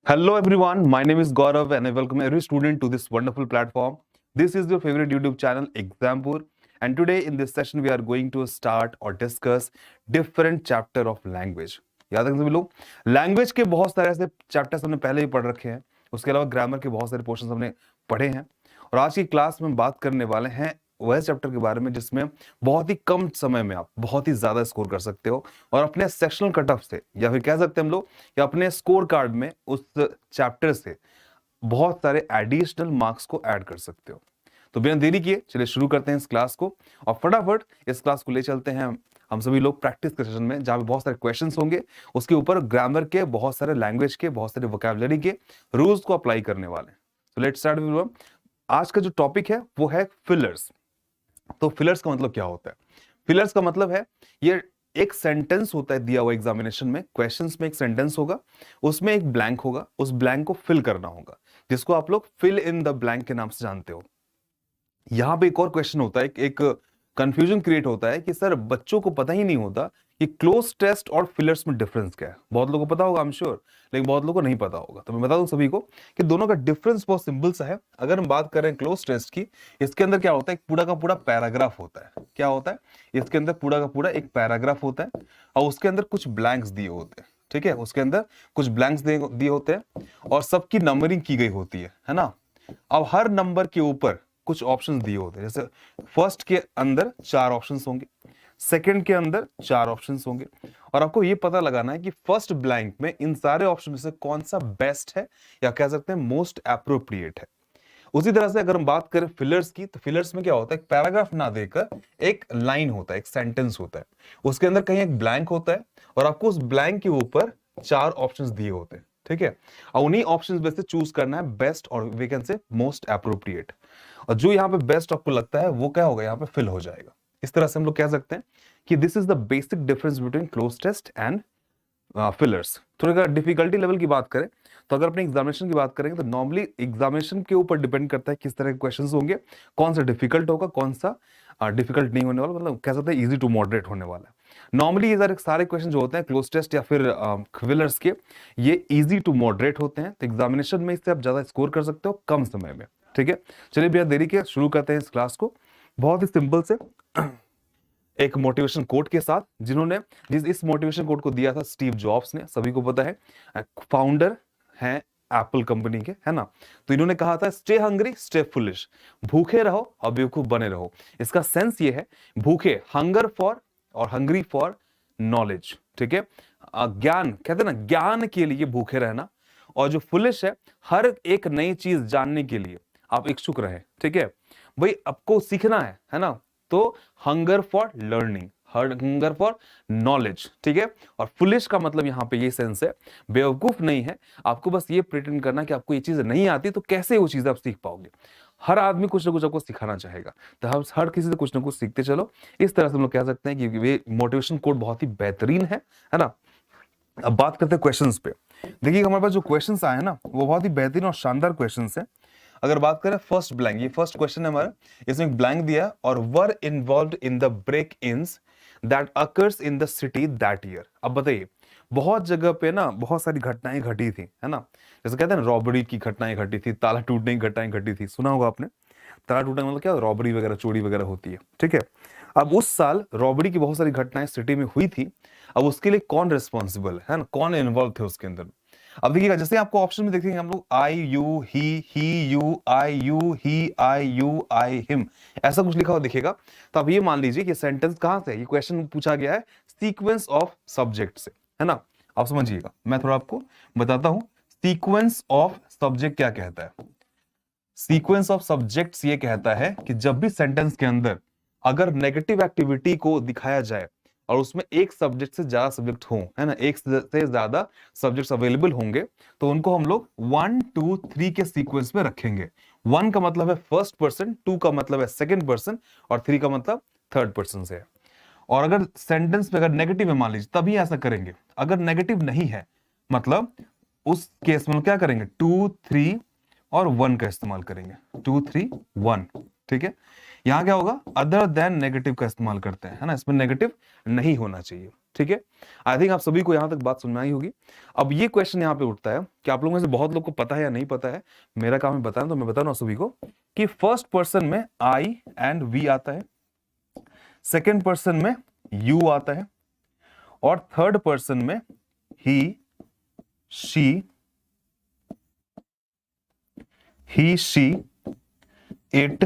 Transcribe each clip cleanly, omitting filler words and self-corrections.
Hello everyone, my name is Gaurav and I welcome every student to this wonderful platform. This is your favorite YouTube channel Exampur, and today in this session we are going to start or discuss different chapter of language. याद रखें सभी लोग, language के बहुत सारे ऐसे chapters हमने पहले ही पढ़ रखे हैं, उसके अलावा ग्रामर के बहुत सारे पोर्शंस हमने पढ़े हैं और आज की क्लास में बात करने वाले हैं वह चैप्टर के बारे में जिसमें बहुत ही कम समय में आप बहुत ही ज्यादा स्कोर कर सकते हो और अपने सेक्शनल कट ऑफ से या फिर कह सकते हैं हम लोग या अपने स्कोर कार्ड में उस चैप्टर से बहुत सारे एडिशनल मार्क्स को ऐड कर सकते हो। तो बिना देरी किए चलिए शुरू करते हैं इस क्लास को और फटाफट इस क्लास को ले चलते हैं हम सभी लोग प्रैक्टिस के सेशन में, जहां पे बहुत सारे क्वेश्चंस होंगे, उसके ऊपर ग्रामर के बहुत सारे लैंग्वेज के बहुत सारे वोकैबुलरी के रूल्स को अप्लाई करने वाले हैं। तो लेट्स स्टार्ट विद आज का जो टॉपिक है वो है फिलर्स। तो फिलर्स का मतलब क्या होता है? फिलर्स का मतलब है ये एक सेंटेंस होता है दिया हुआ एग्जामिनेशन में, क्वेश्चंस में एक सेंटेंस होगा, उसमें एक ब्लैंक होगा, उस ब्लैंक को फिल करना होगा, जिसको आप लोग फिल इन द ब्लैंक के नाम से जानते हो। यहां पे एक और क्वेश्चन होता है, एक कंफ्यूजन क्रिएट होता है कि सर बच्चों को पता ही नहीं होता कि क्लोज टेस्ट और फिलर्स में डिफरेंस क्या है। बहुत लोगों को पता होगा, आई एम श्योर, लेकिन बहुत लोगों को नहीं पता होगा। तो मैं बता दूं सभी को कि दोनों का डिफरेंस बहुत सिंपल सा है। अगर हम बात करें क्लोज टेस्ट की, इसके अंदर क्या होता है, एक पूरा का पूरा पैराग्राफ होता है। क्या होता है? इसके अंदर पूरा का पूरा एक पैराग्राफ होता है और उसके अंदर कुछ ब्लैंक्स दिए होते हैं। ठीक है, उसके अंदर कुछ ब्लैंक्स दिए होते हैं और सबकी नंबरिंग की गई होती है ना। अब हर नंबर के ऊपर कुछ ऑप्शंस दिए होते हैं। जैसे फर्स्ट के अंदर 4 ऑप्शंस होंगे, सेकंड के अंदर 4 ऑप्शंस होंगे और आपको ये पता लगाना है कि फर्स्ट ब्लैंक में इन सारे ऑप्शन में से कौन सा बेस्ट है या कह सकते हैं मोस्ट एप्रोप्रिएट है। उसी तरह से अगर हम बात करें फिलर्स की, तो फिलर्स में क्या होता है, एक पैराग्राफ ना देकर एक लाइन होता है, एक सेंटेंस होता है, उसके अंदर कहीं एक ब्लैंक होता है और आपको उस ब्लैंक के ऊपर 4 ऑप्शंस दिए होते हैं। ठीक है, और उन्हीं ऑप्शंस में से चूज करना है बेस्ट और we can say most appropriate, और जो यहाँ पे बेस्ट आपको लगता है वो क्या होगा, यहाँ पे फिल हो जाएगा। इस तरह से हम लोग कह सकते हैं कि this is the basic difference between cloze test and fillers. थोड़ा अगर डिफिकल्टी लेवल की बात करें, तो अगर अपने एग्जामिनेशन की बात करेंगे तो नॉर्मली एग्जामिनेशन के ऊपर डिपेंड करता है किस तरह के क्वेश्चंस होंगे, कौन सा डिफिकल्ट होगा, कौन सा डिफिकल्ट नहीं होने वाला, मतलब कह सकते हैं इजी टू मॉडरेट होने वाला है। नॉर्मली ये सारे क्वेश्चन जो होते हैं क्लोज टेस्ट या फिर फिलर्स के, ये इजी टू मॉडरेट होते हैं। तो एग्जामिनेशन में इससे आप ज्यादा स्कोर कर सकते हो कम समय में। ठीक है, चलिए बिना देरी के शुरू करते हैं इस क्लास को बहुत ही सिंपल से एक मोटिवेशन कोट के साथ, जिन्होंने इस मोटिवेशन कोट को दिया था स्टीव जॉब्स ने, सभी को पता है, फाउंडर हैं एप्पल कंपनी के, है ना। तो इन्होंने कहा था स्टे हंग्री स्टे फुलिश, भूखे रहो और बेवकूफ बने रहो। इसका सेंस ये है, भूखे हंगर फॉर और हंग्री फॉर नॉलेज। ठीक है, ज्ञान कहते हैं ना, ज्ञान के लिए भूखे रहना, और जो फुलिश है हर एक नई चीज जानने के लिए आप इच्छुक रहे। ठीक है भाई, आपको सीखना है ना, तो hunger for learning, hunger for knowledge. ठीक है, और फुलिश का मतलब यहां पे ये सेंस है, बेवकूफ नहीं है, आपको बस ये प्रिटेंड करना कि आपको ये चीज नहीं आती तो कैसे वो चीज आप सीख पाओगे। हर आदमी कुछ ना कुछ आपको सिखाना चाहेगा, तो हम हर किसी से कुछ ना कुछ सीखते चलो। इस तरह से हम लोग कह सकते हैं कि ये मोटिवेशन कोड बहुत ही बेहतरीन है ना। अब बात करते हैं क्वेश्चंस पे। देखिए हमारे पास जो क्वेश्चंस आए हैं ना, वो बहुत ही बेहतरीन और शानदार क्वेश्चंस हैं। अगर बात करें फर्स्ट ब्लैंक, ये फर्स्ट क्वेश्चन है हमारा, इसमें एक ब्लैंक दिया और were involved in the break ins that occurs in the city that year. अब बताइए, बहुत जगह पे ना बहुत सारी घटनाएं घटी थी, है ना। जैसे कहते हैं ना, रॉबरी की घटनाएं घटी थी, ताला टूटने की घटनाएं घटी थी, सुना होगा आपने। ताला टूटने मतलब क्या, रॉबरी वगैरह, चोरी वगैरह होती है। ठीक है, अब उस साल रॉबरी की बहुत सारी घटनाएं सिटी में हुई थी। अब उसके लिए कौन रिस्पॉन्सिबल है ना, कौन इन्वॉल्व थे उसके अंदर। अब देखिएगा, जैसे आपको ऑप्शन में देखेंगे हम लोग, I you he you, I you he, I you I him, ऐसा कुछ लिखा हुआ दिखेगा। तो अब ये मान लीजिए कि सेंटेंस कहां से है, ये क्वेश्चन पूछा गया है सीक्वेंस ऑफ सब्जेक्ट से, है ना। आप समझिएगा, मैं थोड़ा आपको बताता हूं सीक्वेंस ऑफ सब्जेक्ट क्या कहता है। सीक्वेंस ऑफ सब्जेक्ट्स ये कहता है कि जब भी सेंटेंस के अंदर अगर नेगेटिव एक्टिविटी को दिखाया जाए और उसमें एक सब्जेक्ट से ज्यादा सब्जेक्ट हो, है ना, एक से ज्यादा सब्जेक्ट्स अवेलेबल होंगे, तो उनको हम लोग 1 2 3 के सीक्वेंस में रखेंगे। 1 का मतलब है फर्स्ट पर्सन, 2 का मतलब है सेकंड पर्सन और 3 का मतलब थर्ड पर्सन से है। और अगर सेंटेंस में अगर नेगेटिव है मान लीजिए, तभी ऐसा करेंगे। अगर नेगेटिव नहीं है मतलब उस केस में क्या करेंगे, 2 3 और 1 का इस्तेमाल करेंगे, 2 3 1। ठीक है, यहां क्या होगा, अदर देन नेगेटिव का इस्तेमाल करते हैं, है ना, इसमें नेगेटिव नहीं होना चाहिए। ठीक है, आई थिंक आप सभी को यहां तक बात समझ में आई होगी। अब ये क्वेश्चन यहां पे उठता है कि आप लोगों में से बहुत लोग को पता है या नहीं पता है, मेरा काम है बताना, तो मैं बता रहा हूं सभी को कि फर्स्ट पर्सन में आई एंड वी आता है, सेकेंड पर्सन में यू आता है, और थर्ड पर्सन में ही शी इट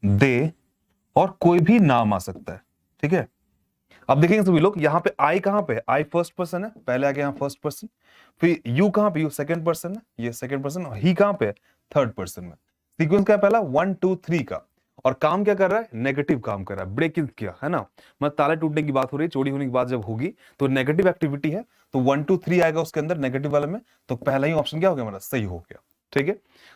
दे और कोई भी नाम आ सकता है। ठीक है, अब देखेंगे सभी लोग, यहां पे आई कहां पे है, आई फर्स्ट पर्सन है, पहले आ गया यहां फर्स्ट पर्सन, फिर यू कहां पे, यू सेकंड पर्सन है, ये सेकंड पर्सन, और ही कहां पे है, थर्ड पर्सन में। सीक्वेंस क्या है पहला, 1 2 3 का, और काम क्या कर रहा है, नेगेटिव काम कर रहा है, ब्रेक इन किया, है ना, मतलब ताले टूटने की बात हो रही है, चोरी होने की बात जब होगी तो नेगेटिव एक्टिविटी है, तो 1 2 3 आएगा उसके अंदर नेगेटिव वाले में, तो पहला ही ऑप्शन क्या हो गया हमारा, सही हो गया। ठीक है,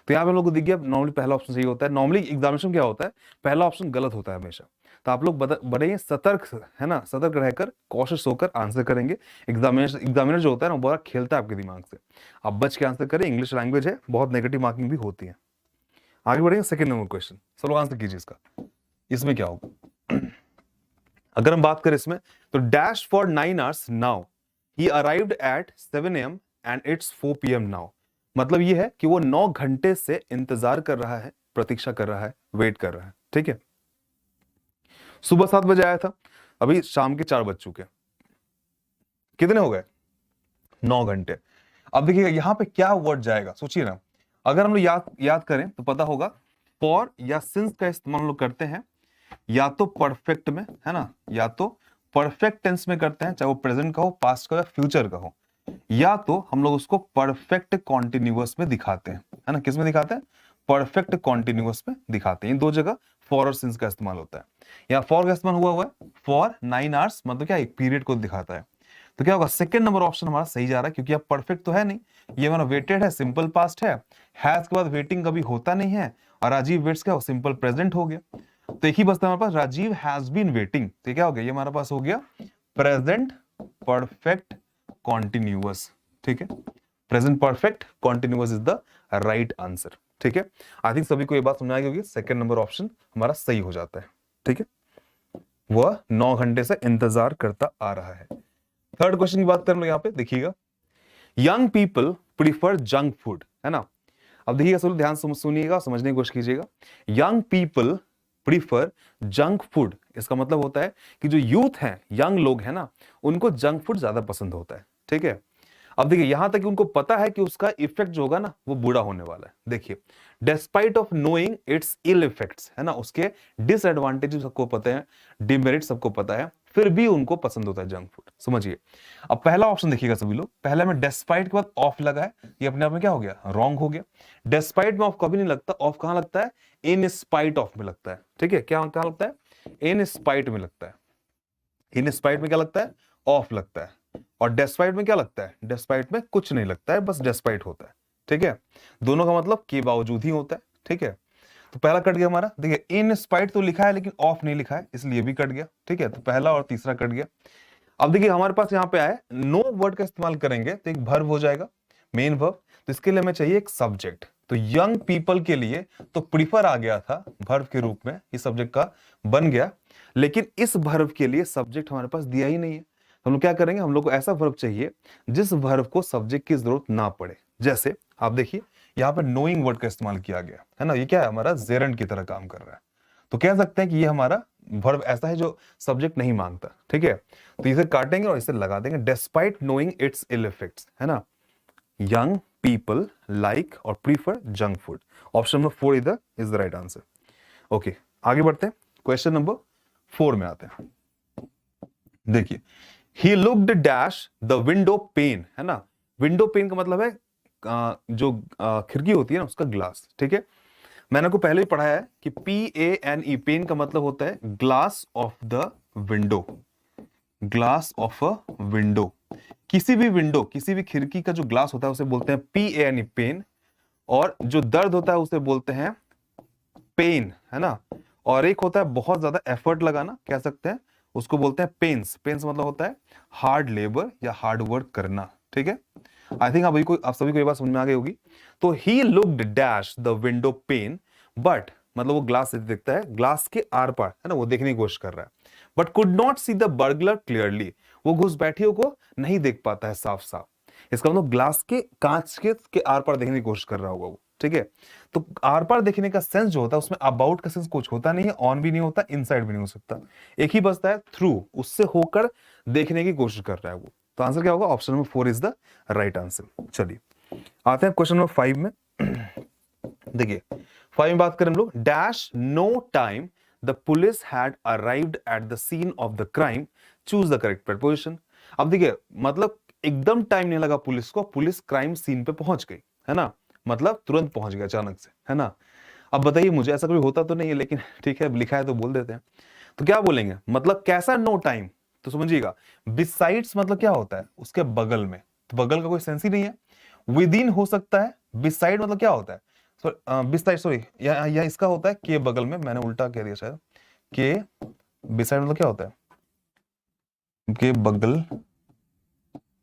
तो यहाँ पे हम लोग को दिख गया नॉर्मली पहला ऑप्शन सही होता है। नॉर्मली एग्जामिनेशन क्या होता है, पहला ऑप्शन गलत होता है हमेशा, तो आप लोग बड़े सतर्क, है ना, सतर्क रहकर कॉशियस होकर आंसर करेंगे। एग्जामिनर जो होता है ना, बड़ा खेलता है आपके दिमाग से, आप बच के आंसर करें, इंग्लिश लैंग्वेज है, बहुत नेगेटिव मार्किंग भी होती है। आगे बढ़ेंगे, सेकंड नंबर क्वेश्चन, सब लोग आंसर कीजिए इसका। इसमें क्या होगा, अगर हम बात करें इसमें, तो dash for 9 hours now, he arrived at 7 AM and it's 4 PM now. मतलब ये है कि वो 9 घंटे से इंतजार कर रहा है, प्रतीक्षा कर रहा है, वेट कर रहा है। ठीक है, सुबह 7 बजे आया था, अभी शाम के 4 बज चुके हैं, कितने हो गए, 9 घंटे। अब देखिएगा यहां पे क्या वर्ड जाएगा, सोचिए ना, अगर हम लोग याद करें तो पता होगा, फॉर या सिंस का इस्तेमाल हम लोग करते हैं या तो परफेक्ट में, है ना, या तो परफेक्ट टेंस में करते हैं, चाहे वो प्रेजेंट का हो, पास्ट का हो या फ्यूचर का हो, या तो हम लोग उसको परफेक्ट कॉन्टिन्यूअस में दिखाते हैं, है ना, किस में दिखाते हैं, परफेक्ट कॉन्टिन्यूअस में दिखाते हैं। इन दो जगह फॉर और सिंस का इस्तेमाल होता है। यहाँ फॉर का इस्तेमाल हुआ है, फॉर 9 hours, मतलब क्या, एक पीरियड को दिखाता है। तो क्या होगा, सेकंड नंबर ऑप्शन हमारा सही जा रहा है, क्योंकि अब परफेक्ट तो है नहीं, ये हमारा वेटेड है, सिंपल पास्ट है, हैज के बाद वेटिंग कभी होता नहीं है, और राजीव वेट्स क्या हो, सिंपल प्रेजेंट हो गया। तो एक ही बचता है हमारे पास, राजीव हैज बीन वेटिंग, तो क्या हो गया, ये हमारे पास हो गया प्रेजेंट परफेक्ट कॉन्टिन्यूअस। ठीक है, present perfect continuous is the right answer. ठीक है, आई थिंक सभी को ये बात समझ आ गई होगी, सेकंड नंबर ऑप्शन हमारा सही हो जाता है। ठीक है, वह 9 घंटे से इंतजार करता आ रहा है। थर्ड क्वेश्चन की बात करें यहाँ पे, देखिएगा, young people prefer junk food, है ना। अब देखिएगा सब ध्यान सुनिएगा, समझने की कोशिश कीजिएगा। Young people prefer junk food, इसका मतलब होता है कि जो यूथ है, यंग लोग है ना, उनको जंक फूड ज्यादा पसंद होता है। ठीक है, अब देखिए यहां तक कि उनको पता है कि उसका इफेक्ट जो होगा ना, वो बुरा होने वाला है। देखिए, despite of knowing its ill effects, है ना, उसके डिसएडवांटेजेस सबको पता है, डिमेरिट सबको पता है, फिर भी उनको पसंद होता है जंक फूड। समझिए, अब पहला ऑप्शन देखिएगा सभी लोग, पहले में डेस्पाइट के बाद ऑफ लगा है, ये अपने आप में क्या हो गया, रॉन्ग हो गया। डेस्पाइट में ऑफ कभी नहीं लगता, ऑफ कहां लगता है, इन स्पाइट ऑफ में लगता है। ठीक है, क्या कहां लगता है, इन स्पाइट में लगता है। इन स्पाइट में क्या लगता है, ऑफ लगता है। और डेस्पाइट में क्या लगता है, डेस्पाइट में कुछ नहीं लगता है, बस डेस्पाइट होता है। ठीक है, दोनों का मतलब के बावजूद ही होता है। ठीक है, तो पहला कट गया हमारा। देखिए, इन स्पाइट तो लिखा है लेकिन ऑफ नहीं लिखा है, इसलिए भी कट गया। ठीक है, तो पहला और तीसरा कट गया। अब देखिए हमारे पास यहाँ पे आए, नो वर्ड का इस्तेमाल करेंगे तो एक वर्ब हो जाएगा, मेन वर्ब, तो इसके लिए हमें चाहिए एक सब्जेक्ट। तो यंग पीपल के लिए तो प्रीफर आ गया था वर्ब के रूप में, इस सब्जेक्ट का बन गया, लेकिन इस वर्ब के लिए सब्जेक्ट हमारे पास दिया ही नहीं है। हम लोग क्या करेंगे, हम लोग को ऐसा वर्ब चाहिए जिस वर्ब को सब्जेक्ट की जरूरत ना पड़े। जैसे आप देखिए, यहाँ पे नोइंग वर्ड का इस्तेमाल किया गया है ना, ये क्या है, हमारा जेरंड की तरह काम कर रहा है, तो कह सकते हैं कि ये हमारा वर्ब ऐसा है जो सब्जेक्ट नहीं मांगता। ठीक है, तो इसे काटेंगे और इसे लगा देंगे, despite knowing its ill effects, है ना, यंग पीपल लाइक और prefer junk food. Option number 4 is the right answer. Okay, आगे बढ़ते हैं, क्वेश्चन नंबर 4 में आते हैं। देखिए, he looked dash the window pane, है ना, विंडो पेन का मतलब है जो खिड़की होती है ना, उसका ग्लास। ठीक है, मैंने आपको पहले ही पढ़ाया है कि PANE, पेन का मतलब होता है glass of the window, glass of a window. किसी भी विंडो, किसी भी खिड़की का जो ग्लास होता है उसे बोलते हैं PANE, पेन, और जो दर्द होता है उसे बोलते हैं पेन, है ना, और एक होता है बहुत ज्यादा एफर्ट लगाना, कह सकते हैं उसको बोलते हैं पेन्स। पेन्स मतलब होता है हार्ड लेबर या हार्ड वर्क करना। ठीक है, आई थिंक आप सभी को ये बात समझ में आ गई होगी। तो he looked dash the window pane but मतलब वो ग्लास से देखता है, ग्लास के आर पार, है ना, वो देखने की कोशिश कर रहा है, but could not see the burglar clearly, वो घुसपैठियों को नहीं देख पाता है साफ साफ। इसका मतलब ग्लास के कांच के आर पार देखने की कोशिश कर रहा होगा वो, ठीक है। तो आर पार देखने का सेंस जो होता है उसमें अबाउट का सेंस कुछ होता नहीं है, ऑन भी नहीं होता, इनसाइड भी नहीं हो सकता, एक ही बचता है थ्रू, उससे होकर देखने की कोशिश कर रहा है वो। तो आंसर क्या होगा? Option number 4 is the right answer. चलिए आते हैं क्वेश्चन नंबर 5 में। देखिए 5 में बात करें हम लोग, dash no time the police had arrived at the scene of the crime, choose the correct preposition. अब देखिए मतलब एकदम टाइम नहीं लगा पुलिस को, पुलिस क्राइम सीन पे पहुंच गई, है ना, मतलब तुरंत पहुंच गया अचानक से, है ना। अब बताइए मुझे, ऐसा कभी होता तो नहीं है, लेकिन ठीक है लिखा है तो बोल देते हैं। तो क्या बोलेंगे, मतलब कैसा नो टाइम, तो समझिएगा बिसाइड्स मतलब क्या होता है, उसके बगल में, तो बगल का कोई सेंस ही नहीं है। विद इन हो सकता है, बिसाइड मतलब क्या होता है, बिसाइड सॉरी, या इसका होता है के बगल में, मैंने उल्टा कह दिया शायद, के बिसाइड मतलब क्या होता है, के बगल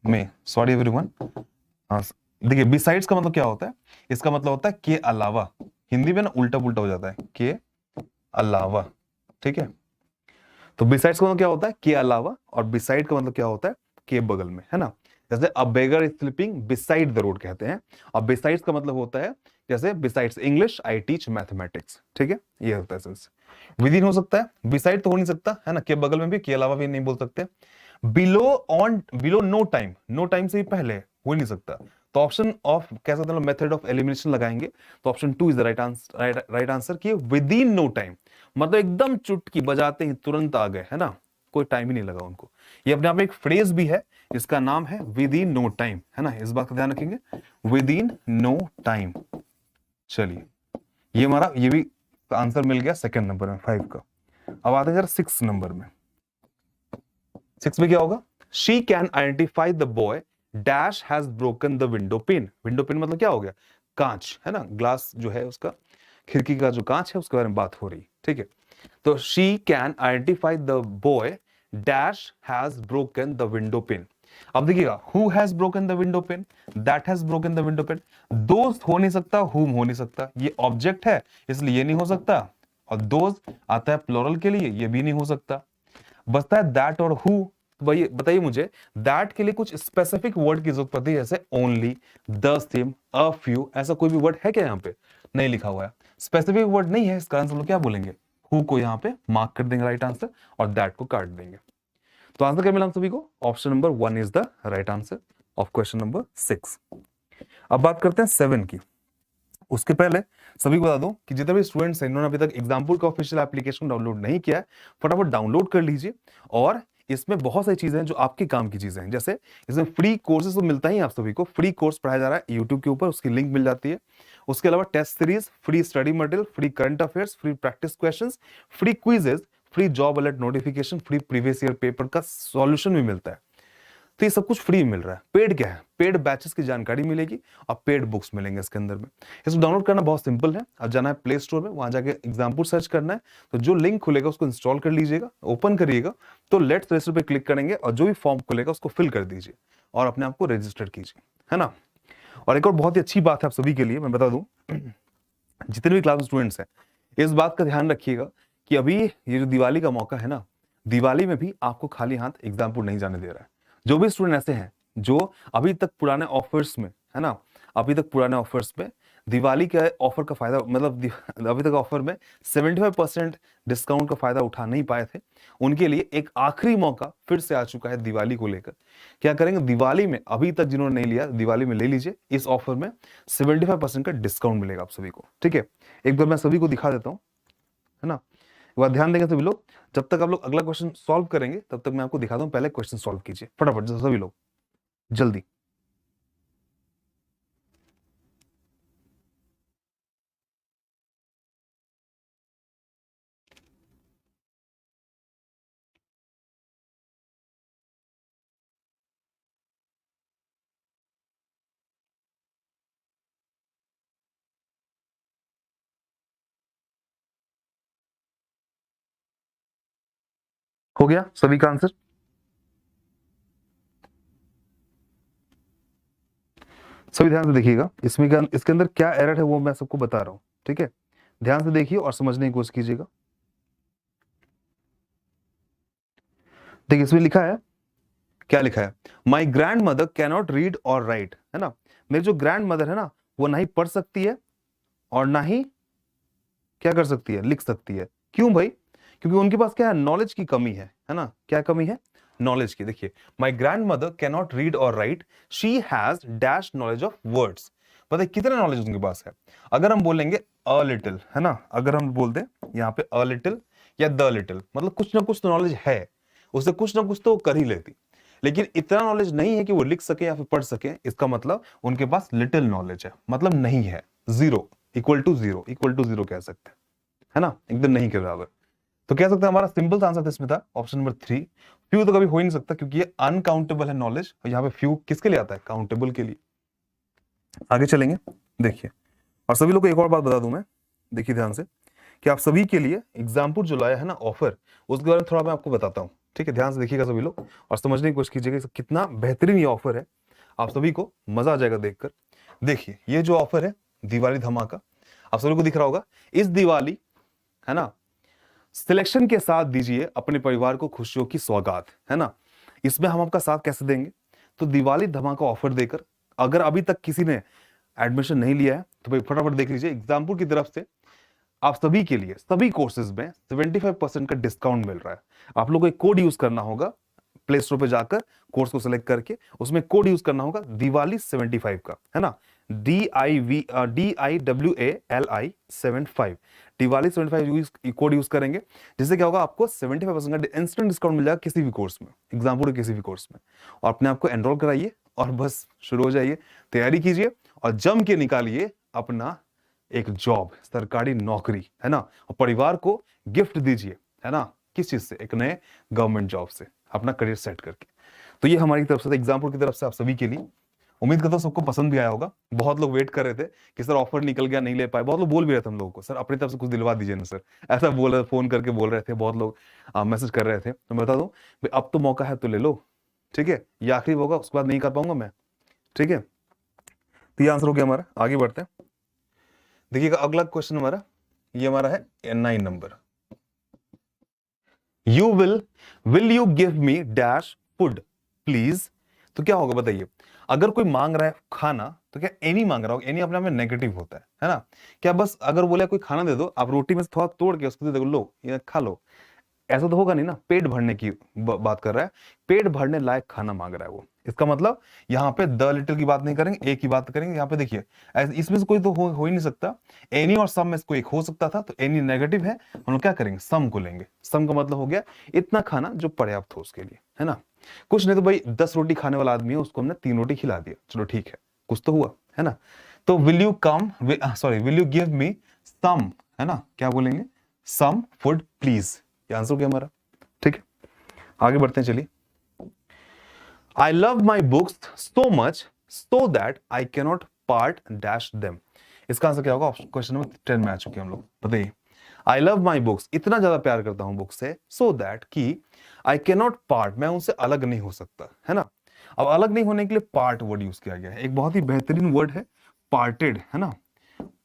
में, सॉरी एवरीवन। देखिए बिसाइड्स का मतलब क्या होता है, इसका मतलब होता है के अलावा, हिंदी में ना उल्टा पुल्टा हो जाता है, के अलावा, ठीक है। तो बिसाइड्स का मतलब क्या होता है, के अलावा, और बिसाइड का मतलब क्या होता है, के बगल में, है ना। जैसे a beggar is sleeping beside the road कहते हैं, और बिसाइड्स का मतलब होता है जैसे besides English I teach mathematics, ठीक है, ये होता है सेंस। विद इन हो सकता है, बिसाइड तो हो नहीं सकता, है ना, के बगल में भी, के अलावा भी नहीं बोल सकते। Below on, below no time, no time से ही पहले हो नहीं सकता, तो ऑप्शन ऑफ कह सकते हैं मेथड ऑफ एलिमिनेशन लगाएंगे, तो option 2 is the right answer कि विद इन नो टाइम, मतलब एकदम चुटकी बजाते ही तुरंत आ गए, है ना, कोई टाइम ही नहीं लगा उनको। ये अपने आप में एक फ्रेज भी है, इसका नाम है विद इन नो टाइम, है ना, इस बात का ध्यान रखेंगे, विद इन नो टाइम। चलिए ये हमारा ये भी आंसर मिल गया सेकंड नंबर में 5 का। अब आते हैं जरा 6 नंबर में। 6 में क्या होगा, she can identify the boy dash has broken the window pin, window pin मतलब क्या हो गया, कांच, है ना, ग्लास जो है उसका, खिड़की का जो कांच है उसके बारे में बात हो रही, ठीक है। तो she can identify the boy dash has broken the window pin. अब देखिएगा who has broken the window pin, that has broken the window pin, दोस्त हो नहीं सकता, हुम हो नहीं सकता, ये ऑब्जेक्ट है इसलिए ये नहीं हो सकता, और दोस्त आता है प्लूरल के लिए, ये भी नहीं हो सकता। बचता है दैट और हु। भाई बताइए मुझे, दैट के लिए कुछ स्पेसिफिक वर्ड की जरूरत पड़ती है, जैसे only, the same, a few, ऐसा कोई भी वर्ड है क्या यहाँ पे, नहीं लिखा हुआ है, स्पेसिफिक वर्ड नहीं है, इसका आंसर हम लोग क्या बोलेंगे, हु को यहाँ पे मार्क कर देंगे राइट आंसर, और दैट को काट देंगे। तो आंसर क्या मिला हम सभी को, option number 1 is the right answer of question number 6। अब बात करते हैं 7 की। उसके पहले सभी को बता दूं कि जितने भी स्टूडेंट्स हैं इन्होंने अभी तक एग्जाम्पल का ऑफिशियल एप्लीकेशन डाउनलोड नहीं किया है, फटाफट डाउनलोड कर लीजिए। और इसमें बहुत सारी चीजें हैं जो आपके काम की चीजें हैं, जैसे इसमें फ्री कोर्सेज तो मिलता ही है, आप सभी को फ्री कोर्स पढ़ाया जा रहा है यूट्यूब के ऊपर, उसकी लिंक मिल जाती है। उसके अलावा test series, free study material, free current affairs, free practice questions, free quizzes, free job alert notification, free previous year paper का सॉल्यूशन भी मिलता है। तो ये सब कुछ फ्री मिल रहा है। पेड क्या है, पेड बैचेस की जानकारी मिलेगी और पेड बुक्स मिलेंगे इसके अंदर में। इसको डाउनलोड करना बहुत सिंपल है, अब जाना है प्ले स्टोर में, वहां जाके एग्जाम्पल सर्च करना है, तो जो लिंक खुलेगा उसको इंस्टॉल कर लीजिएगा, ओपन करिएगा, तो लेट्स रजिस्टर पे क्लिक करेंगे और जो भी फॉर्म खुलेगा उसको फिल कर दीजिए और अपने आप को रजिस्टर कीजिए, है ना। और एक और बहुत ही अच्छी बात है आप सभी के लिए, मैं बता दूं, जितने भी क्लास में स्टूडेंट्स हैं इस बात का ध्यान रखिएगा कि अभी ये जो दिवाली का मौका है ना, दिवाली में भी आपको खाली हाथ एग्जाम्पल नहीं जाने दे रहा है। जो भी स्टूडेंट ऐसे हैं जो अभी तक पुराने ऑफर्स में, है ना, अभी तक पुराने ऑफर्स में दिवाली के ऑफर का फायदा, मतलब अभी तक ऑफर में 75% डिस्काउंट का फायदा उठा नहीं पाए थे, उनके लिए एक आखिरी मौका फिर से आ चुका है दिवाली को लेकर। क्या करेंगे, दिवाली में अभी तक जिन्होंने नहीं लिया दिवाली में ले लीजिए, इस ऑफर में 75% का डिस्काउंट मिलेगा आप सभी को, ठीक है। एक बार मैं सभी को दिखा देता हूं, है ना, एक बार ध्यान देंगे सभी लोग। जब तक आप लोग अगला क्वेश्चन सॉल्व करेंगे तब तक मैं आपको दिखाता हूं, पहले क्वेश्चन सॉल्व कीजिए फटाफट सभी लोग, जल्दी। हो गया सभी का आंसर, सभी ध्यान से देखिएगा, इसमें क्या, इसके अंदर क्या एरर है वो मैं सबको बता रहा हूं, ठीक है। ध्यान से देखिए और समझने की कोशिश कीजिएगा। देखिए इसमें लिखा है, क्या लिखा है, माई ग्रैंड मदर कैनॉट रीड और राइट, है ना। मेरी जो ग्रैंड मदर है ना, वो ना ही पढ़ सकती है और ना ही क्या कर सकती है, लिख सकती है। क्यों भाई? क्योंकि उनके पास क्या है, नॉलेज की कमी है ना। क्या कमी है? नॉलेज की। देखिए, my grandmother cannot read और write, she has dash knowledge of words. पता है कितना नॉलेज उनके पास है? अगर हम बोलेंगे अ लिटिल, है ना, अगर हम बोल दें यहाँ पे अ लिटिल या द लिटिल, मतलब कुछ ना कुछ तो नॉलेज है, उससे कुछ ना कुछ तो वो कर ही लेती। लेकिन इतना नॉलेज नहीं है कि वो लिख सके या फिर पढ़ सके। इसका मतलब उनके पास लिटिल नॉलेज है, मतलब नहीं है, zero, equal to zero, equal to zero कह सकते हैं, है ना, एकदम नहीं के बराबर। तो कह सकते हैं हमारा सिंपल आंसर इसमें था ऑप्शन नंबर 3। फ्यू तो कभी हो ही नहीं सकता क्योंकि ये अनकाउंटेबल है नॉलेज, और यहाँ पे फ्यू किसके लिए आता है, काउंटेबल के लिए। आगे चलेंगे, देखिए, और सभी लोग को एक और बात बता दूं मैं, देखिए ध्यान से, कि आप सभी के लिए एग्जाम्पल जो लाया है ना ऑफर, उसके बारे में थोड़ा मैं आपको बताता हूँ। ठीक है, ध्यान से देखिएगा सभी लोग और समझने की कोशिश कीजिएगा कितना बेहतरीन ये ऑफर है। आप सभी को मजा आ जाएगा देखकर। देखिए ये जो ऑफर है दिवाली धमाका, आप सभी को दिख रहा होगा। इस दिवाली, है ना, सिलेक्शन के साथ दीजिए अपने परिवार को खुशियों की सौगात, है ना। इसमें हम आपका साथ कैसे देंगे? तो दिवाली धमाका ऑफर देकर, अगर अभी तक किसी ने एडमिशन नहीं लिया है तो भाई फटाफट देख लीजिए, एग्जाम्पल की तरफ से आप सभी के लिए सभी कोर्सेज में 75% का डिस्काउंट मिल रहा है। आप लोगों को एक कोड यूज करना होगा, प्ले स्टोर पे जाकर कोर्स को सिलेक्ट करके उसमें कोड यूज करना होगा दिवाली 75 का, है ना, DIWALI 75, दिवाली 75 कोड यूज करेंगे, जिससे क्या होगा, आपको 75% का इंस्टेंट डिस्काउंट मिल जाएगा किसी भी कोर्स में, एग्जाम्पल के किसी भी कोर्स में। और अपने आप को एनरोल कराइए और बस शुरू हो जाइए, तैयारी कीजिए और जम के निकालिए अपना एक जॉब, सरकारी नौकरी, है ना, और परिवार को गिफ्ट दीजिए, है ना, किस चीज से, एक नए गवर्नमेंट जॉब से, अपना करियर सेट करके। तो ये हमारी तरफ से एग्जाम्पल की तरफ से आप सभी के लिए। उम्मीद करता हूं सबको पसंद भी आया होगा। बहुत लोग वेट कर रहे थे कि सर ऑफर निकल गया, नहीं ले पाए। बहुत लोग बोल भी रहे थे हम लोगों को, सर अपनी तरफ से कुछ दिलवा दीजिए ना सर, ऐसा बोल रहे, फोन करके बोल रहे थे, बहुत लोग मैसेज कर रहे थे। तो मैं बता दूं भाई, अब तो मौका है तो ले लो, ठीक है, ये आखिरी होगा, उसके बाद नहीं कर पाऊंगा मैं, ठीक है। तो ये आंसर हो गया हमारा, आगे बढ़ते हैं। देखिएगा अगला क्वेश्चन हमारा, ये हमारा है 9 number. Will you give me dash food please. तो क्या होगा बताइए, अगर कोई मांग रहा है खाना तो क्या एनी मांग रहा होगा? एनी अपने आप में नेगेटिव होता है ना। क्या बस अगर बोले कोई खाना दे दो, आप रोटी में से थोड़ा तोड़ के उसको दे दो, लो ये खा लो, ऐसा तो होगा नहीं ना। पेट भरने की बात कर रहा है, पेट भरने लायक खाना मांग रहा है वो। इसका मतलब यहाँ पे द लिटिल की बात नहीं करेंगे, एक की बात करेंगे। यहाँ पे देखिए इसमें से कोई तो हो ही नहीं सकता, एनी और सम में से कोई एक हो सकता था, तो एनी नेगेटिव है, हम लोग क्या करेंगे, सम को लेंगे। सम का मतलब हो गया इतना खाना जो पर्याप्त हो उसके लिए, है ना। कुछ नहीं तो भाई 10 रोटी खाने वाला आदमी है, उसको हमने 3 रोटी खिला दिया, चलो ठीक है, कुछ तो हुआ, है ना। तो विल यू गिव मी सम, है ना, क्या बोलेंगे, सम फूड प्लीज। ये आंसर हो गया हमारा, ठीक है। आगे बढ़ते हैं, चलिए। I love my books so much so that I cannot part dash them. इसका आंसर क्या होगा? क्वेश्चन नंबर 10 में आ चुके हैं हम लोग, बताइए। आई लव माई बुक्स, इतना ज्यादा प्यार करता हूं बुक से, सो दैट कि आई कैनॉट पार्ट, मैं उनसे अलग नहीं हो सकता, है ना। अब अलग नहीं होने के लिए पार्ट वर्ड यूज किया गया है, एक बहुत ही बेहतरीन वर्ड है पार्टेड, है ना।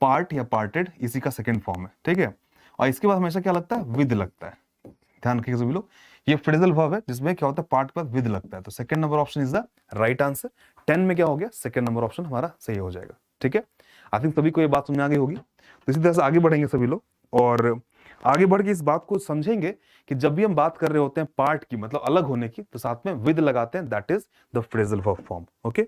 पार्ट या पार्टेड इसी का सेकेंड फॉर्म है, ठीक है। और इसके बाद हमेशा क्या लगता है, विद लगता है। ध्यान रखिएगा सभी लोग, ये फ्रेजल वर्ब है जिसमें क्या होता है, पार्ट के बाद विद लगता है। तो second number option is the right answer. 10 में क्या हो गया, सेकंड नंबर ऑप्शन हमारा सही हो जाएगा, ठीक है। आई थिंक सभी को ये बात समझ में आ गई होगी। तो इसी तरह से आगे बढ़ेंगे सभी लोग, और आगे बढ़ के इस बात को समझेंगे कि जब भी हम बात कर रहे होते हैं पार्ट की, मतलब अलग होने की, तो साथ में विद लगाते हैं, that is the phrasal verb form. Okay,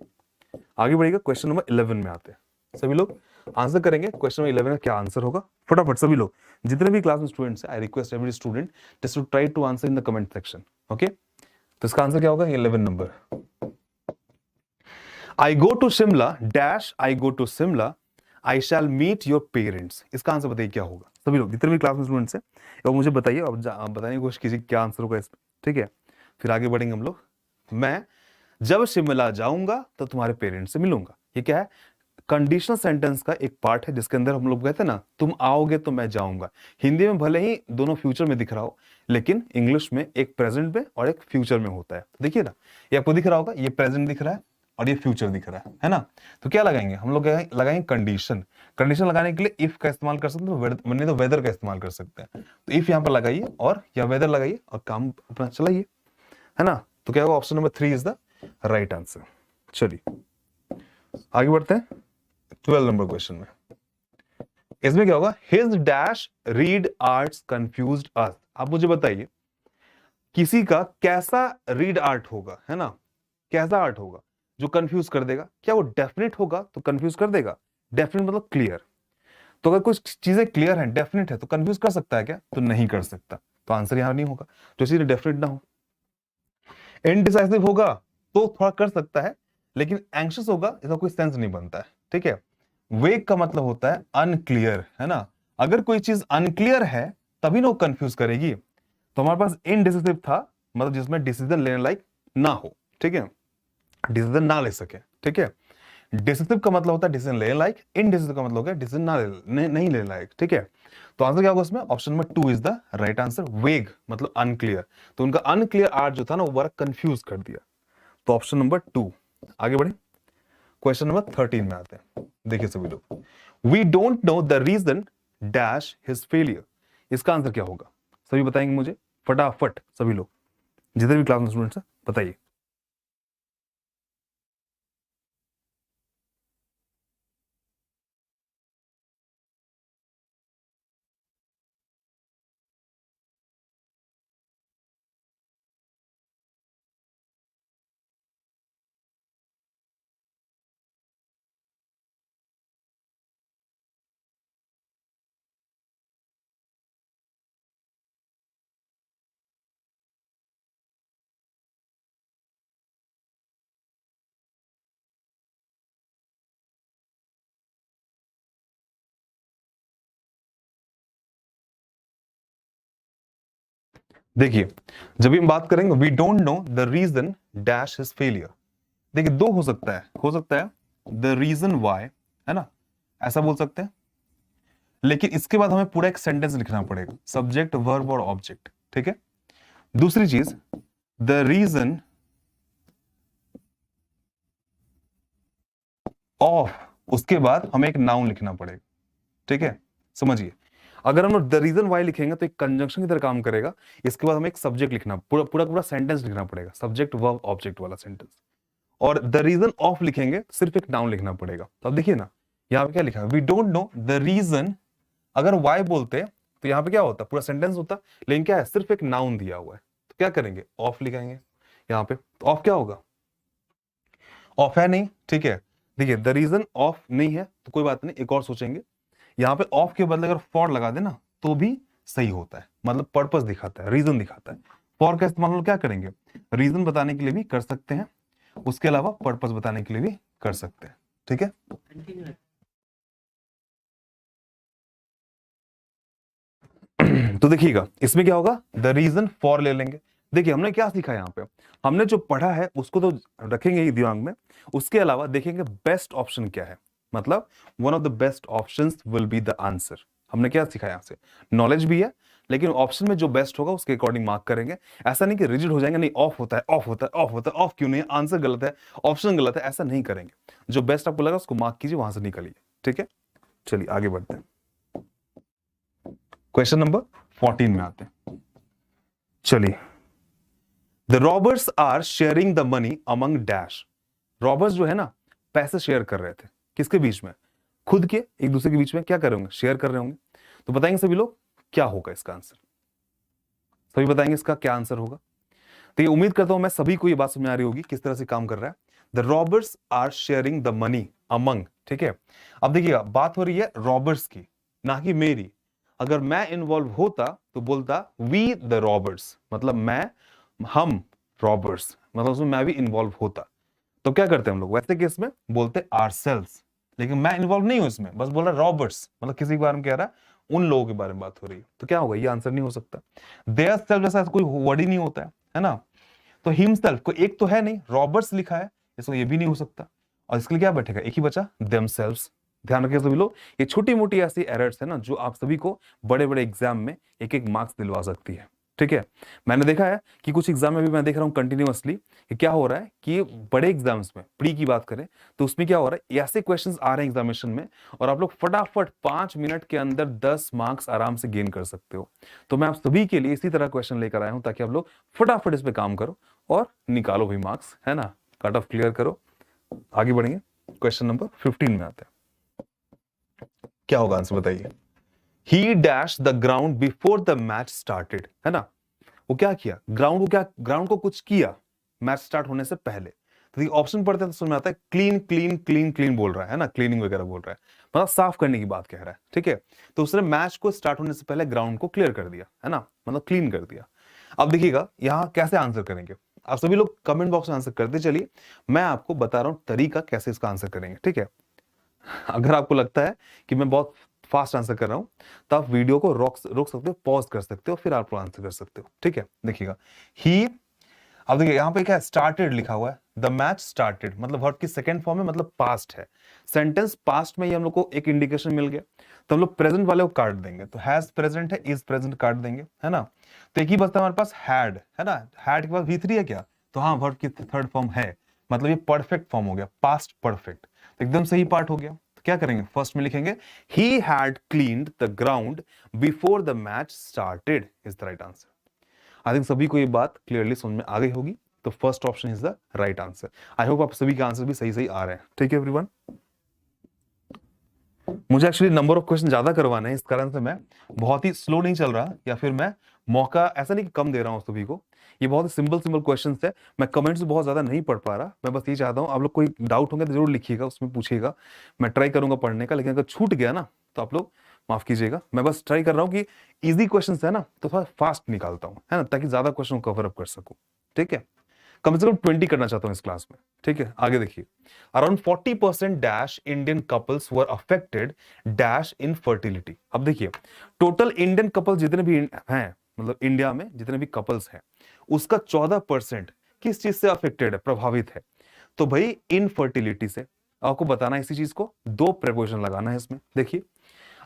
आगे बढ़ेगा, क्वेश्चन नंबर 11 में आते हैं। सभी लोग आंसर करेंगे क्वेश्चन नंबर 11 का क्या आंसर होगा, फटाफट सभी लोग, जितने भी क्लास में स्टूडेंट्स हैं, I request every student just to try to answer in the comment section. Okay, तो इसका आंसर क्या होगा, 11 नंबर। I go to Shimla dash, I go to Shimla I shall meet your parents. इसका आंसर बताइए क्या होगा, सभी लोग जितने भी क्लास में स्टूडेंट्स हैं, और मुझे बताइए, अब बताने की कोशिश कीजिए क्या आंसर होगा इसमें, ठीक है। फिर आगे बढ़ेंगे हम लोग। मैं जब शिमला जाऊंगा तो तुम्हारे पेरेंट्स से मिलूंगा, ये क्या है, कंडीशनल सेंटेंस का एक पार्ट है, जिसके अंदर हम लोग कहते हैं ना, तुम आओगे तो मैं जाऊंगा। हिंदी में भले ही दोनों फ्यूचर में दिख रहा हो, लेकिन इंग्लिश में एक प्रेजेंट में और एक फ्यूचर में होता है। देखिए ना, ये आपको दिख रहा होगा, ये प्रेजेंट दिख रहा है और ये फ्यूचर दिख रहा है ना। तो क्या लगाएंगे हम लोग, लगाएंगे कंडीशन। कंडीशन लगाने के लिए इफ का इस्तेमाल कर सकते हैं, नहीं तो वेदर का इस्तेमाल कर सकते हैं। तो इफ यहाँ पर लगाइए और या वेदर लगाइए और काम अपना चलाइए, है ना। तो क्या होगा, option number 3 is the right answer. चलिए आगे बढ़ते हैं 12 नंबर क्वेश्चन में। इसमें क्या होगा, his dash read arts confused us. आप मुझे बताइए किसी का कैसा रीड आर्ट होगा, है ना, कैसा आर्ट होगा जो कंफ्यूज कर देगा। क्या वो डेफिनेट होगा तो कंफ्यूज कर देगा, डेफिनेट मतलब क्लियर। तो अगर कुछ चीजें क्लियर हैं, डेफिनेट है, तो कंफ्यूज कर सकता है क्या, तो नहीं कर सकता। तो आंसर यहां नहीं होगा, तो इसीलिए डेफिनेट ना हो। इनडिसाइसिव होगा तो थोड़ा कर सकता है, लेकिन एंग्शियस होगा इसका कोई सेंस नहीं बनता है, ठीक है। वेग का मतलब होता है अनक्लियर, है ना। अगर कोई चीज अनक्लियर है तभी ना वो कंफ्यूज करेगी। तो हमारे पास इनडिसिसिव था, मतलब जिसमें डिसीजन लेने लायक ना हो, ठीक है, डिसीजन ना ले सके, ठीक है। डिसिसिव का मतलब होता है डिसीजन लेने लायक, इनडिसिसिव का मतलब होगा डिसीजन नहीं लेने लायक, ठीक है। तो आंसर क्या होगा उसमें, option number 2 is the right answer. वेग मतलब अनक्लियर, तो उनका अनक्लियर आर्ट जो था ना वो बड़ा कंफ्यूज कर दिया। तो ऑप्शन नंबर 2। आगे बढ़े क्वेश्चन नंबर 13 में आते हैं। देखिए सभी लोग, we don't know the reason dash his failure. इसका आंसर क्या होगा, सभी बताएंगे मुझे फटाफट, सभी लोग जितने भी क्लास में स्टूडेंट्स हैं बताइए। देखिए जब भी हम बात करेंगे we don't know the reason dash his failure, देखिए दो हो सकता है द रीजन वाई, है ना, ऐसा बोल सकते हैं। लेकिन इसके बाद हमें पूरा एक सेंटेंस लिखना पड़ेगा, सब्जेक्ट वर्ब और ऑब्जेक्ट, ठीक है। दूसरी चीज द रीजन ऑफ, उसके बाद हमें एक नाउन लिखना पड़ेगा, ठीक है। समझिए, अगर हम द रीजन वाई लिखेंगे तो एक कंजंक्शन की तरह काम करेगा। इसके बाद हमें एक सब्जेक्ट लिखना, पूरा सेंटेंस लिखना पड़ेगा, सब्जेक्ट वर्ब ऑब्जेक्ट वाला सेंटेंस। और द रीजन ऑफ लिखेंगे सिर्फ एक नाउन लिखना पड़ेगा। तो अब देखिए ना, यहाँ पे क्या लिखा है, we don't know the reason. अगर वाई बोलते तो यहाँ पे क्या होता, पूरा सेंटेंस होता, लेकिन क्या है, सिर्फ एक नाउन दिया हुआ है। तो क्या करेंगे, ऑफ लिखेंगे यहाँ पे। तो ऑफ क्या होगा, ऑफ है नहीं, ठीक है। देखिए द रीजन ऑफ नहीं है तो कोई बात नहीं, एक और सोचेंगे। यहाँ पे ऑफ के बदले अगर फॉर लगा देना तो भी सही होता है, मतलब पर्पस दिखाता है, रीजन दिखाता है। फॉर का इस्तेमाल हम क्या करेंगे, रीजन बताने के लिए भी कर सकते हैं, उसके अलावा पर्पस बताने के लिए भी कर सकते हैं, ठीक है। तो देखिएगा इसमें क्या होगा, द रीजन फॉर ले लेंगे। देखिए हमने क्या सीखा यहाँ पे, हमने जो पढ़ा है उसको तो रखेंगे ही दिमाग में, उसके अलावा देखेंगे बेस्ट ऑप्शन क्या है, मतलब one of the best options will be the answer. हमने क्या सीखा यहाँ से, नॉलेज भी है, लेकिन ऑप्शन में जो बेस्ट होगा उसके अकॉर्डिंग मार्क करेंगे। ऐसा नहीं कि रिजिड हो जाएंगे, नहीं ऑफ होता है, ऑफ होता है, ऑफ होता है, ऑफ क्यों नहीं है, आंसर गलत है, ऑप्शन गलत है, ऐसा नहीं करेंगे। जो बेस्ट आपको लगा उसको मार्क कीजिए, वहां से निकलिए, ठीक है। चलिए आगे बढ़ते हैं, क्वेश्चन नंबर 14 में आते हैं। चलिए, the robbers are sharing the money among dash. Robbers जो है ना पैसे शेयर कर रहे थे, किसके बीच में, खुद के, एक दूसरे के बीच में क्या कर रहे होंगे, शेयर कर रहे होंगे। तो बताएंगे सभी लोग क्या होगा इसका आंसर, सभी बताएंगे इसका क्या आंसर होगा। तो ये उम्मीद करता हूं मैं सभी को ये बात समझ आ रही होगी किस तरह से काम कर रहा है। The robbers are sharing the money among, ठीक है। अब देखिएगा बात हो रही है रॉबर्स की, ना कि मेरी। अगर मैं इन्वॉल्व होता तो बोलता वी द रॉबर्स, मतलब मैं, हम रॉबर्स, मतलब उसमें मैं भी इन्वॉल्व होता। तो क्या करते हैं हम लोग वैसे केस में, बोलते आरसेल्व्स, लेकिन मैं इन्वॉल्व नहीं हूं इसमें, बस बोल रहा रॉबर्ट्स, मतलब किसी के बारे में कह रहा है, उन लोगों के बारे में बात हो रही है। तो क्या होगा, ये आंसर नहीं हो सकता। देयर सेल्फ जैसा कोई वर्ड ही नहीं होता है ना। तो हिमसेल्फ को एक तो है नहीं, रॉबर्ट्स लिखा है, इसको ये भी नहीं हो सकता। और इसके लिए क्या बैठेगा, एक ही बचा देमसेल्व्स। ध्यान रखिए सभी लोग, ये छोटी मोटी ऐसी एरर्स है ना जो आप सभी को बड़े बड़े एग्जाम में एक एक मार्क्स दिलवा सकती है, ठीक है। मैंने देखा है कि कुछ एग्जाम में भी मैं देख रहा हूँ कंटिन्यूअसली कि क्या हो रहा है कि बड़े एग्जाम्स में प्री की बात करें तो उसमें क्या हो रहा है, ऐसे क्वेश्चंस आ रहे हैं एग्जामिनेशन में और आप लोग फटाफट 5 मिनट के अंदर 10 मार्क्स आराम से गेन कर सकते हो। तो मैं आप सभी के लिए इसी तरह क्वेश्चन लेकर आया हूं ताकि आप लोग फटाफट इस पे काम करो और निकालो भी मार्क्स, है ना, कट ऑफ क्लियर करो। आगे बढ़ेंगे, क्वेश्चन नंबर 15 में आते हैं। क्या होगा आंसर बताइए। ही dash the ground before the match started, है ना, वो क्या किया, ग्राउंड को कुछ किया मैच स्टार्ट होने से पहले। तो ऑप्शन पढ़ते हैं तो समझ में आता है क्लीन क्लीन क्लीन क्लीन बोल रहा है ना, क्लीनिंग वगैरह बोल रहा है, मतलब साफ करने की बात कह रहा है, ठीक है। तो उसने मैच को स्टार्ट होने से पहले ग्राउंड को क्लियर कर दिया, है ना, मतलब क्लीन कर दिया। अब देखिएगा यहां कैसे आंसर करेंगे, आप सभी लोग कमेंट बॉक्स में आंसर करते चलिए, मैं आपको बता रहा हूं तरीका कैसे इसका आंसर करेंगे, ठीक है। अगर आपको लगता है कि मैं बहुत फास्ट आंसर कर रहा हूं तो आप वीडियो को रोक सकते हो, पॉज कर सकते हो, फिर आप आंसर कर सकते हो, ठीक है। देखिएगा ही, अब देखिए यहां पे क्या स्टार्टेड लिखा हुआ है, द मैच स्टार्टेड मतलब वर्ब की सेकंड फॉर्म है, मतलब पास्ट है। सेंटेंस पास्ट में ही हम लोग को एक इंडिकेशन मिल गया, तो हम लोग प्रेजेंट वाले को काट देंगे, तो हैज प्रेजेंट है, इज प्रेजेंट काट देंगे, है ना। तो एक ही बचता है हमारे पास हैड, है ना, हैड के बाद V3 है क्या, तो हाँ वर्ब की थर्ड फॉर्म है, मतलब ये परफेक्ट फॉर्म हो गया, पास्ट परफेक्ट, तो एकदम सही पार्ट हो गया। तो क्या करेंगे, फर्स्ट में लिखेंगे he had cleaned the ground before the match started is the right answer. I think सभी को ये बात क्लियरली समझ में आ गई होगी, तो first option is the right answer. I hope आप सभी के आंसर भी सही सही आ रहे हैं, ठीक है एवरीवन। मुझे एक्चुअली नंबर ऑफ क्वेश्चन ज्यादा करवाने हैं, इस कारण से मैं बहुत ही स्लो नहीं चल रहा, या फिर मैं मौका ऐसा नहीं कि कम दे रहा हूं सभी को, ये बहुत ही सिंपल सिंपल क्वेश्चन है, मैं कमेंट्स बहुत ज्यादा नहीं पढ़ पा रहा, मैं बस ये चाहता हूं आप लोग कोई डाउट होंगे तो जरूर लिखिएगा, उसमें पूछिएगा, मैं ट्राई करूंगा पढ़ने का, लेकिन अगर छूट गया ना तो आप लोग माफ कीजिएगा, मैं बस ट्राई कर रहा हूं कि इजी क्वेश्चन है ना तो थोड़ा फास्ट निकालता हूं, है ना, ताकि ज्यादा क्वेश्चन कवर अप कर सकूं, ठीक है। कम से कम 20 करना चाहता हूं इस क्लास में, ठीक है। आगे देखिए, around 40% dash Indian couples were affected dash in fertility. अब देखिए टोटल इंडियन कपल जितने भी हैं, मतलब इंडिया में जितने भी कपल्स हैं, उसका 14% किस चीज से अफेक्टेड है, प्रभावित है, तो भाई इनफर्टिलिटी से। आपको बताना है इसी चीज को, दो प्रेपोजिशन लगाना है इसमें। देखिए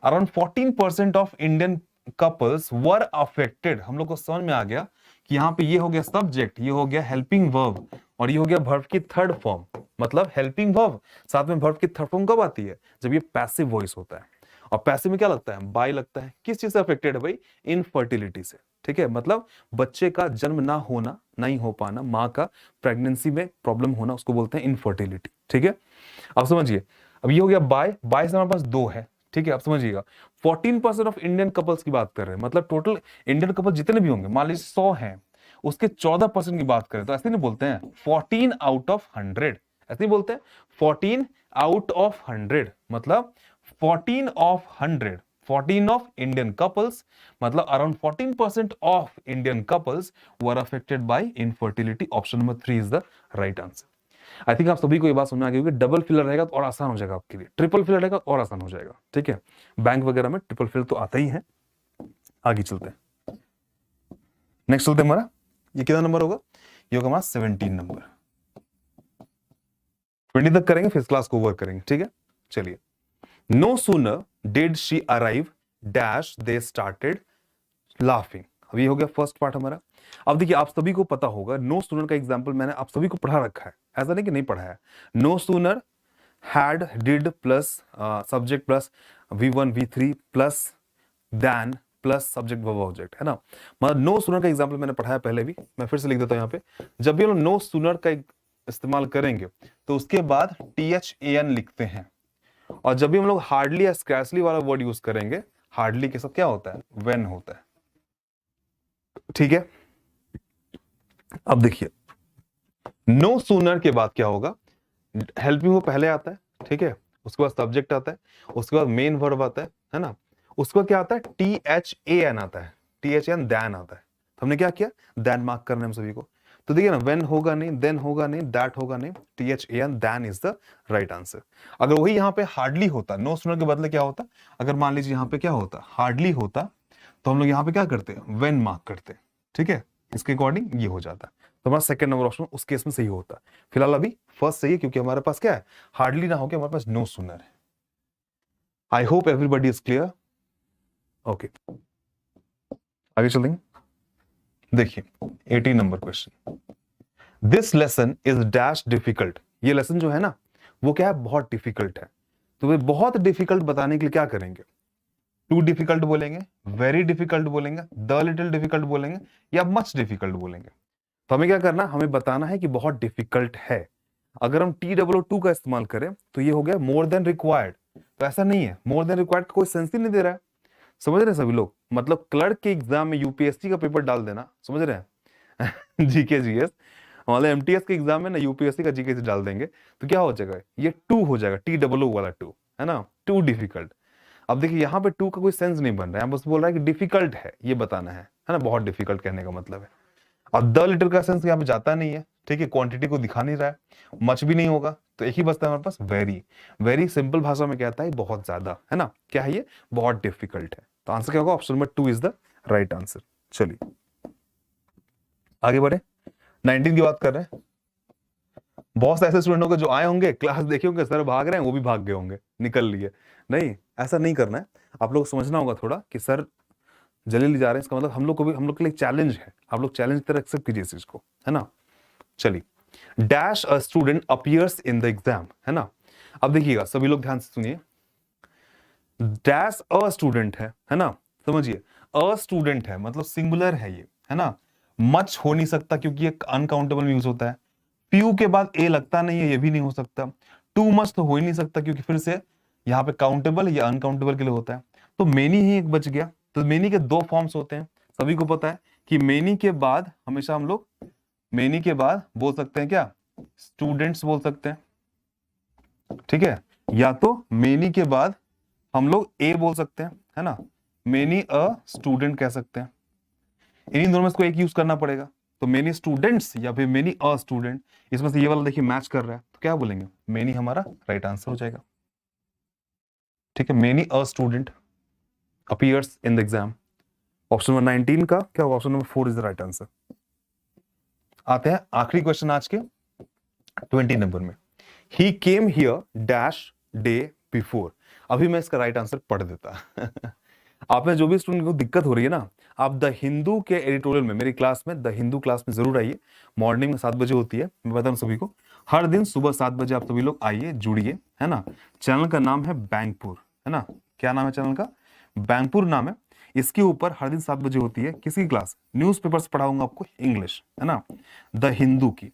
around 14% of Indian couples were affected, हम लोग को समझ में आ गया कि यहां पे ये हो गया सब्जेक्ट, ये हो गया हेल्पिंग वर्ब, और ये हो गया वर्ब की थर्ड फॉर्म, मतलब हेल्पिंग वर्ब साथ में वर्ब की थर्ड फॉर्म कब आती है, जब ये पैसिव वॉइस होता है। और पैसिव में क्या लगता है, बाय लगता है, किस चीज से अफेक्टेड है भाई, इनफर्टिलिटी से, ठीक है, मतलब बच्चे का जन्म ना होना, नहीं हो पाना, माँ का प्रेगनेंसी में प्रॉब्लम होना, उसको बोलते हैं इनफर्टिलिटी, ठीक है। अब समझिए, अब ये हो गया बाय, बाय से हमारे पास दो है, ठीक है। आप समझिएगा 14% ऑफ इंडियन कपल्स की बात कर रहे हैं, मतलब टोटल इंडियन कपल जितने भी होंगे, मान लीजिए 100 हैं, उसके 14% की बात करें तो ऐसे नहीं बोलते हैं 14 आउट ऑफ 100, ऐसे नहीं बोलते हैं 14 आउट ऑफ 100, मतलब 14 ऑफ 100, 14 ऑफ इंडियन कपल्स, मतलब around 14% of Indian couples were affected by infertility. Option number 3 is the right answer. I think आप सभी को ये बात समझ में आ गई होगी, डबल फिलर रहेगा तो और आसान हो जाएगा आपके लिए, ट्रिपल फिलर रहेगा और आसान हो जाएगा, ठीक है। बैंक वगैरह में ट्रिपल फिलर तो आता ही है। आगे चलते हैं, नेक्स्ट चलते हैं हमारा, ये कितना नंबर होगा, ये होगा हमारा 17 नंबर, 20 तक करेंगे फिर क्लास को ओवर करेंगे, ठीक है। चलिए, no sooner did she arrive dash they started laughing. अब ये हो गया फर्स्ट पार्ट हमारा। अब देखिए आप सभी को पता होगा, नो सूनर का एग्जांपल मैंने आप सभी को पढ़ा रखा है, ऐसा नहीं कि नहीं पढ़ा है। No sooner had did plus subject plus V1 V3 plus than plus subject verb object, है ना। मतलब नो सूनर का एग्जांपल मैंने पढ़ाया पहले भी, मैं फिर से लिख देता हूं यहाँ पे। जब भी हम नो सूनर का इस्तेमाल करेंगे तो उसके बाद THAN लिखते हैं, और जब भी हम लोग हार्डली या स्क्रैचली वाला वर्ड यूज करेंगे, हार्डली के साथ क्या होता है, व्हेन होता है, ठीक है। अब देखिए नो सूनर के बाद क्या होगा, हेल्पिंग वो पहले आता है, ठीक है, उसके बाद सब्जेक्ट आता है, उसके बाद मेन वर्ब आता है ना, उसके बाद क्या आता है, THAN आता है, THAN दैन आता है। तो हमने क्या किया, दैन मार्क करना है हम सभी को। तो देखिए ना, व्हेन होगा नहीं, देन होगा नहीं, दैट होगा नहीं, THAN than is the right answer. अगर वही यहाँ पे हार्डली होता, नो सूनर के बदले क्या होता, अगर मान लीजिए यहाँ पे क्या होता, हार्डली होता, तो हम लोग यहाँ पे क्या करते, व्हेन मार्क करते, ठीक है, इसके अकॉर्डिंग ये हो जाता। तो हमारा सेकंड नंबर ऑप्शन उस केस में सही होता। फिलहाल अभी फर्स्ट सही है, क्योंकि हमारे पास क्या है, हार्डली ना होके हमारे पास नो सूनर है। I hope everybody is clear. Okay, आगे चलेंगे। देखिए 18 number question, this lesson is dash difficult. ये लेसन जो है ना वो क्या है, बहुत डिफिकल्ट है। तो वे बहुत डिफिकल्ट बताने के लिए क्या करेंगे, टू डिफिकल्ट बोलेंगे, वेरी डिफिकल्ट बोलेंगे, द लिटिल डिफिकल्ट बोलेंगे, या मच डिफिकल्ट बोलेंगे। तो हमें क्या करना, हमें बताना है कि बहुत डिफिकल्ट है। अगर हम TOO2 का इस्तेमाल करें तो ये हो गया मोर देन रिक्वायर्ड। तो ऐसा नहीं है, मोर देन रिक्वायर्ड कोई सेंस ही नहीं दे रहा है। समझ रहे हैं सभी लोग, मतलब क्लर्क के एग्जाम में यूपीएससी का पेपर डाल देना, समझ रहे हैं जीके जीएस, मतलब एमटीएस के एग्जाम में ना यूपीएससी का जीके डाल देंगे तो क्या हो जाएगा, ये टू हो जाएगा, TOO वाला टू है ना, टू डिफिकल्ट। अब देखिए यहाँ पे टू का कोई सेंस नहीं बन रहा है, बस बोल रहा है कि डिफिकल्ट है, ये बताना है ना, बहुत डिफिकल्ट कहने का मतलब है। और द लिटिल का सेंस यहाँ पे जाता नहीं है, ठीक है, क्वांटिटी को दिखा नहीं रहा है, मच भी नहीं होगा, तो एक ही बचता है हमारे पास वेरी। वेरी सिंपल भाषा में कहता है बहुत ज्यादा, है ना, क्या है ये, बहुत डिफिकल्ट है। तो आंसर क्या होगा, option number 2 is the right answer. चलिए आगे बढ़े, 19 की बात कर रहे हैं। बहुत से ऐसे स्टूडेंट होंगे जो आए होंगे, क्लास देखे होंगे, सर भाग रहे हैं, वो भी भाग गए होंगे, निकल लिए। नहीं, ऐसा नहीं करना है, आप लोग समझना होगा थोड़ा कि सर जल्दी जा रहे हैं, इसका मतलब हम लोग को भी, हम लोग के लिए चैलेंज है, आप लोग चैलेंज तरह एक्सेप्ट कीजिए इस चीज को, है ना। चलिए, dash a student appears in the exam, है ना। अब देखिएगा सभी लोग ध्यान से सुनिए, डैश अ स्टूडेंट है ना, समझिए, अ स्टूडेंट है मतलब सिंगुलर है ये, है ना। मच हो नहीं सकता क्योंकि ये अनकाउंटेबल यूज होता है। फ्यू के बाद ए लगता नहीं है, ये भी नहीं हो सकता। टू मच तो हो ही नहीं सकता क्योंकि फिर से यहाँ पे काउंटेबल या अनकाउंटेबल के लिए होता है। तो मेनी ही एक बच गया। तो मेनी के दो फॉर्म्स होते हैं, सभी को पता है कि मेनी के बाद हमेशा हम लोग मेनी के बाद बोल सकते हैं क्या, स्टूडेंट्स बोल सकते हैं, ठीक है, या तो मेनी के बाद हम लोग ए बोल सकते हैं, है ना, मेनी अ स्टूडेंट कह सकते हैं। इन्हीं दोनों में से कोई एक यूज करना पड़ेगा। तो मेनी स्टूडेंट्स या फिर मेनी अ स्टूडेंट, इसमें से ये वाला देखिए मैच कर रहा है, तो क्या बोलेंगे, मेनी हमारा राइट आंसर हो जाएगा। ठीक है, many a student appears in the exam. Option number 19 का क्या होगा, option number 4 is the right answer. आते हैं आखिरी क्वेश्चन आज के 20 नंबर में, he came here dash day before. अभी मैं इसका राइट आंसर पढ़ देता आप में जो भी स्टूडेंट को दिक्कत हो रही है ना, आप द हिंदू के एडिटोरियल में, मेरी क्लास में, द हिंदू क्लास में जरूर आइए। मॉर्निंग में 7 बजे होती है, मैं बता रहा हूं सभी को, हर दिन सुबह 7 बजे आप सभी लोग आइए, जुड़िए, है ना। चैनल का नाम है बैंकपुर, है ना, क्या नाम है चैनल का, बैंकपुर नाम है। इसके ऊपर हर दिन 7 बजे होती है किसी क्लास, न्यूज पेपर्स पढ़ाऊंगा आपको इंग्लिश, है ना, द हिंदू की।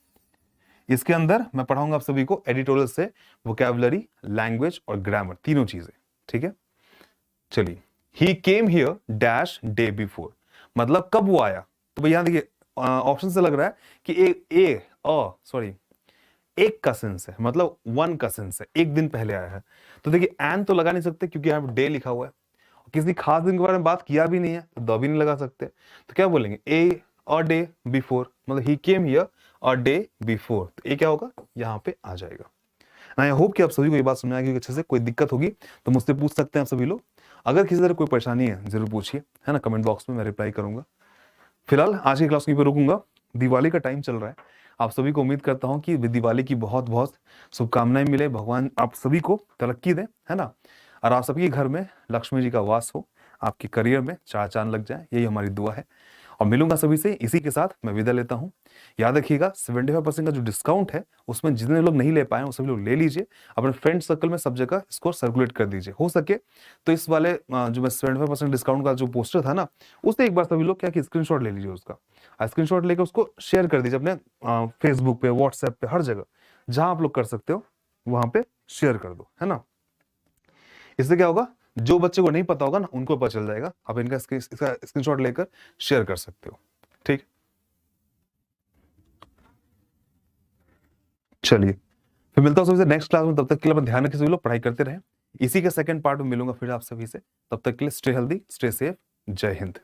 इसके अंदर मैं पढ़ाऊंगा आप सभी को एडिटोरियल से वोकैबुलरी, लैंग्वेज और ग्रामर, तीनों चीजें, ठीक है। चलिए, he came here dash day before, मतलब कब वो आया। तो भैया देखिए ऑप्शन से लग रहा है कि सॉरी एक का सेंस है, मतलब वन का सेंस है, एक दिन पहले आया है। तो देखिए एन तो लगा नहीं सकते क्योंकि यहाँ पे डे लिखा हुआ है, किसी खास दिन के बारे में बात किया भी नहीं है, तो द भी नहीं लगा सकते। तो क्या बोलेंगे, ए अ डे बिफोर, मतलब he came here a day before, तो ए क्या होगा, यहाँ पे आ जाएगा। आई होप कि आप सभी को ये बात समझ आ गई अच्छे से। कोई दिक्कत होगी तो मुझसे पूछ सकते हैं आप सभी लोग, अगर किसी तरह कोई परेशानी है जरूर पूछिए, है ना, कमेंट बॉक्स में मैं रिप्लाई करूंगा। फिलहाल आज की क्लास यहीं पे रुकूंगा, दिवाली का टाइम चल रहा है, आप सभी को उम्मीद करता हूं कि दिवाली की बहुत बहुत शुभकामनाएं मिले, भगवान आप सभी को तरक्की दे, है ना, और आप सभी के घर में लक्ष्मी जी का वास हो, आपके करियर में चार चांद लग जाए, यही हमारी दुआ है। और मिलूंगा सभी से, इसी के साथ मैं विदा लेता हूं। याद रखिएगा 75% का जो डिस्काउंट है उसमें जितने लोग नहीं ले पाए वो सभी लोग ले लीजिए, अपने फ्रेंड सर्कल में सब जगह इसको सर्कुलेट कर दीजिए, हो सके तो इस वाले जो मैं 75% डिस्काउंट का जो पोस्टर था ना, उससे एक बार सभी लोग क्या कि स्क्रीनशॉट ले लीजिए उसका, स्क्रीनशॉट लेकर उसको शेयर कर दीजिए अपने फेसबुक पे, व्हाट्सएप पे, हर जगह जहां आप लोग कर सकते हो वहां पे शेयर कर दो, है ना। इससे क्या होगा, जो बच्चे को नहीं पता होगा ना उनको पता चल जाएगा, आप इनका इसका स्क्रीनशॉट लेकर शेयर कर सकते हो, ठीक। चलिए फिर मिलता हूं सभी से नेक्स्ट क्लास में, तब तक के लिए अपना ध्यान रखिए, सभी लोग पढ़ाई करते रहें। इसी के सेकंड पार्ट में मिलूंगा फिर आप सभी से, तब तक के लिए स्टे हेल्दी, स्टे सेफ, जय हिंद।